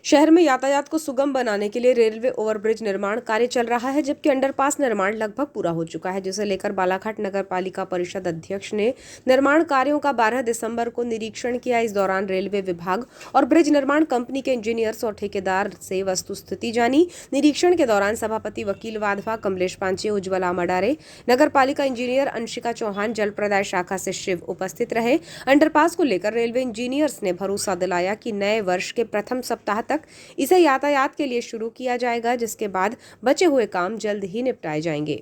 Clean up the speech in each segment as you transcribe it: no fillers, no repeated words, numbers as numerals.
शहर में यातायात को सुगम बनाने के लिए रेलवे ओवरब्रिज निर्माण कार्य चल रहा है, जबकि अंडरपास निर्माण लगभग पूरा हो चुका है, जिसे लेकर बालाघाट नगर पालिका परिषद अध्यक्ष ने निर्माण कार्यों का 12 दिसंबर को निरीक्षण किया। इस दौरान रेलवे विभाग और ब्रिज निर्माण कंपनी के इंजीनियर्स और ठेकेदार से वस्तुस्थिति जानी। निरीक्षण के दौरान सभापति वकील वाधवा, कमलेश पांचे, उज्ज्वला मडारे, नगर पालिका इंजीनियर अंशिका चौहान, जल प्रदाय शाखा से शिव उपस्थित रहे। अंडरपास को लेकर रेलवे इंजीनियर्स ने भरोसा दिलाया कि नए वर्ष के प्रथम सप्ताह तक इसे यातायात के लिए शुरू किया जाएगा, जिसके बाद बचे हुए काम जल्द ही निपटाए जाएंगे।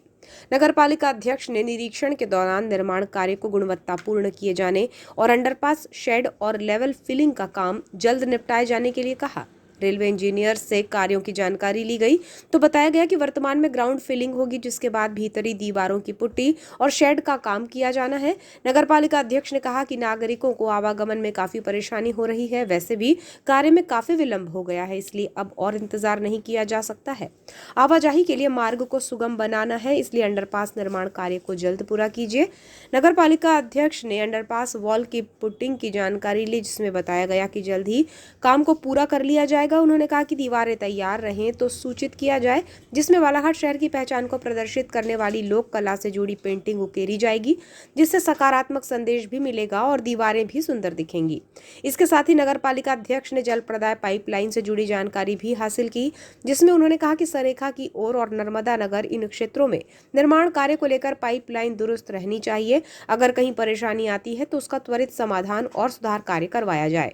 नगर पालिका अध्यक्ष ने निरीक्षण के दौरान निर्माण कार्य को गुणवत्तापूर्ण किए जाने और अंडरपास, शेड और लेवल फिलिंग का काम जल्द निपटाए जाने के लिए कहा। रेलवे इंजीनियर से कार्यों की जानकारी ली गई तो बताया गया कि वर्तमान में ग्राउंड फिलिंग होगी, जिसके बाद भीतरी दीवारों की पुट्टी और शेड का काम किया जाना है। नगर पालिका अध्यक्ष ने कहा कि नागरिकों को आवागमन में काफी परेशानी हो रही है। वैसे भी कार्य में काफी विलंब हो गया है, इसलिए अब और इंतजार नहीं किया जा सकता है। आवाजाही के लिए मार्ग को सुगम बनाना है, इसलिए अंडरपास निर्माण कार्य को जल्द पूरा कीजिए। नगर पालिका अध्यक्ष ने अंडरपास वॉल की पुटिंग की जानकारी ली, जिसमें बताया गया कि जल्द ही काम को पूरा कर लिया जाएगा। उन्होंने कहा कि दीवारें तैयार रहें तो सूचित किया जाए, जिसमें बालाघाट शहर की पहचान को प्रदर्शित करने वाली लोक कला से जुड़ी पेंटिंग उकेरी जाएगी, जिससे सकारात्मक संदेश भी मिलेगा और दीवारें भी सुंदर दिखेंगी। इसके साथ ही नगर पालिका अध्यक्ष ने जल प्रदाय पाइपलाइन से जुड़ी जानकारी भी हासिल की, जिसमें उन्होंने कहा कि सरेखा की ओर और नर्मदा नगर इन क्षेत्रों में निर्माण कार्य को लेकर पाइपलाइन दुरुस्त रहनी चाहिए। अगर कहीं परेशानी आती है तो उसका त्वरित समाधान और सुधार कार्य करवाया जाए।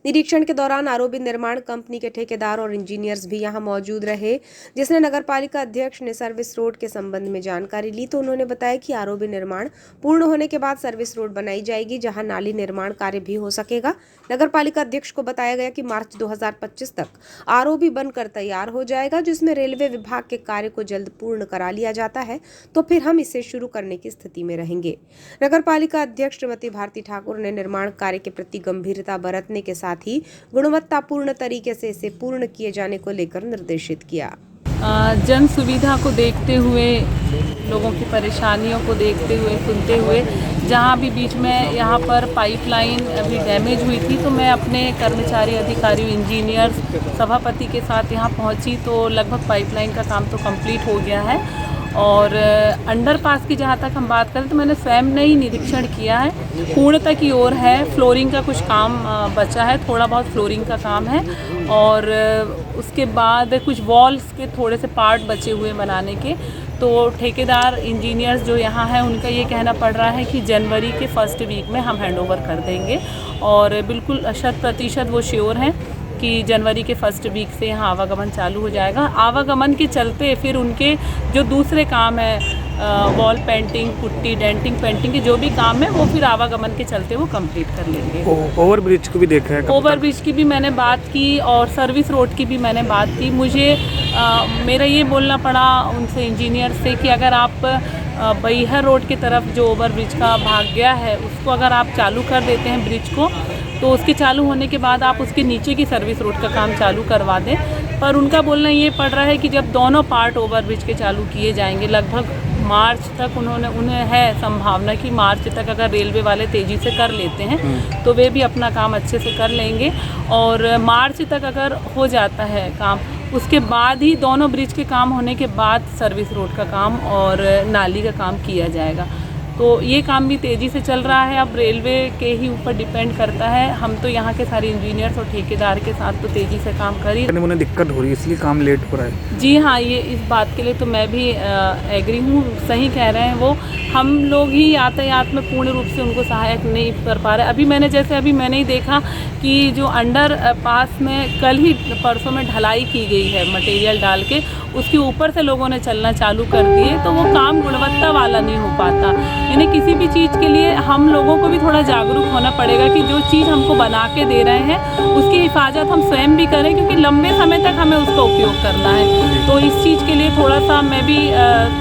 निरीक्षण के दौरान आरओबी निर्माण कंपनी के ठेकेदार और इंजीनियर्स भी यहां मौजूद रहे, जिसने नगर पालिका अध्यक्ष ने सर्विस रोड के संबंध में जानकारी ली तो उन्होंने बताया कि आरओबी निर्माण पूर्ण होने के बाद सर्विस रोड बनाई जाएगी, जहां नाली निर्माण कार्य भी हो सकेगा। नगर पालिका अध्यक्ष को बताया गया कि मार्च 2025 तक आरओबी बनकर तैयार हो जाएगा, जिसमें रेलवे विभाग के कार्य को जल्द पूर्ण करा लिया जाता है तो फिर हम इसे शुरू करने की स्थिति में रहेंगे। नगर पालिका अध्यक्ष श्रीमती भारती ठाकुर ने निर्माण कार्य के प्रति गंभीरता बरतने के साथ ही गुणवत्तापूर्ण तरीके से इसे पूर्ण किए जाने को लेकर निर्देशित किया। जन सुविधा को देखते हुए, लोगों की परेशानियों को देखते हुए, सुनते हुए, जहाँ भी बीच में यहाँ पर पाइपलाइन अभी डैमेज हुई थी तो मैं अपने कर्मचारी, अधिकारियों, इंजीनियर्स, सभापति के साथ यहाँ पहुँची तो लगभग पाइपलाइन का काम तो कंप्लीट हो गया है। और अंडरपास की जहाँ तक हम बात करें तो मैंने स्वयं ने ही निरीक्षण किया है, पूर्णता की ओर है। फ्लोरिंग का कुछ काम बचा है, थोड़ा बहुत फ्लोरिंग का काम है और उसके बाद कुछ वॉल्स के थोड़े से पार्ट बचे हुए बनाने के। तो ठेकेदार इंजीनियर्स जो यहाँ हैं उनका ये कहना पड़ रहा है कि जनवरी के फर्स्ट वीक में हम हैंडओवर कर देंगे और बिल्कुल 100% वो श्योर हैं कि जनवरी के फर्स्ट वीक से यहाँ आवागमन चालू हो जाएगा। आवागमन के चलते फिर उनके जो दूसरे काम है, wall painting, putty, denting, painting के जो भी काम है वो फिर आवागमन के चलते वो कंप्लीट कर लेंगे। ओवरब्रिज को भी देखा है? ओवरब्रिज की भी मैंने बात की और सर्विस रोड की भी मैंने बात की। मुझे मेरा ये बोलना पड़ा उनसे, इंजीनियर से, कि अगर आप बैहर रोड की तरफ जो ओवरब्रिज का भाग गया है उसको अगर आप चालू कर देते हैं ब्रिज को, तो उसके चालू होने के बाद आप उसके नीचे की सर्विस रोड का काम चालू करवा दें। पर उनका बोलना ये पड़ रहा है कि जब दोनों पार्ट ओवरब्रिज के चालू किए जाएंगे, लगभग मार्च तक उन्हें है संभावना कि मार्च तक अगर रेलवे वाले तेज़ी से कर लेते हैं तो वे भी अपना काम अच्छे से कर लेंगे। और मार्च तक अगर हो जाता है काम, उसके बाद ही दोनों ब्रिज के काम होने के बाद सर्विस रोड का काम और नाली का काम किया जाएगा। तो ये काम भी तेज़ी से चल रहा है। अब रेलवे के ही ऊपर डिपेंड करता है। हम तो यहाँ के सारे इंजीनियर्स और ठेकेदार के साथ तो तेज़ी से काम कर ही। उन्हें दिक्कत हो रही है इसलिए काम लेट हो रहा है? जी हाँ, ये इस बात के लिए तो मैं भी एग्री हूँ, सही कह रहे हैं वो। हम लोग ही यातायात में पूर्ण रूप से उनको सहायक नहीं कर पा रहे। अभी मैंने ही देखा कि जो अंडर पास में कल ही परसों में ढलाई की गई है मटेरियल डाल के, उसके ऊपर से लोगों ने चलना चालू कर दिए तो वो काम गुणवत्ता वाला नहीं हो पाता। यानी किसी भी चीज़ के लिए हम लोगों को भी थोड़ा जागरूक होना पड़ेगा कि जो चीज़ हमको बना के दे रहे हैं उसकी हिफाजत हम स्वयं भी करें, क्योंकि लंबे समय तक हमें उसका उपयोग करना है। तो इस चीज़ के लिए थोड़ा सा मैं भी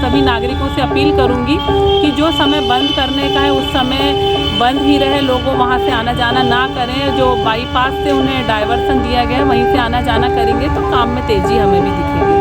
सभी नागरिकों से अपील करूँगी कि जो समय बंद करने का है उस समय बंद ही रहे, लोगों वहाँ से आना जाना ना करें। जो बाईपास से उन्हें डाइवर्सन दिया गया है वहीं से आना जाना करेंगे तो काम में तेज़ी हमें भी दिखेगी।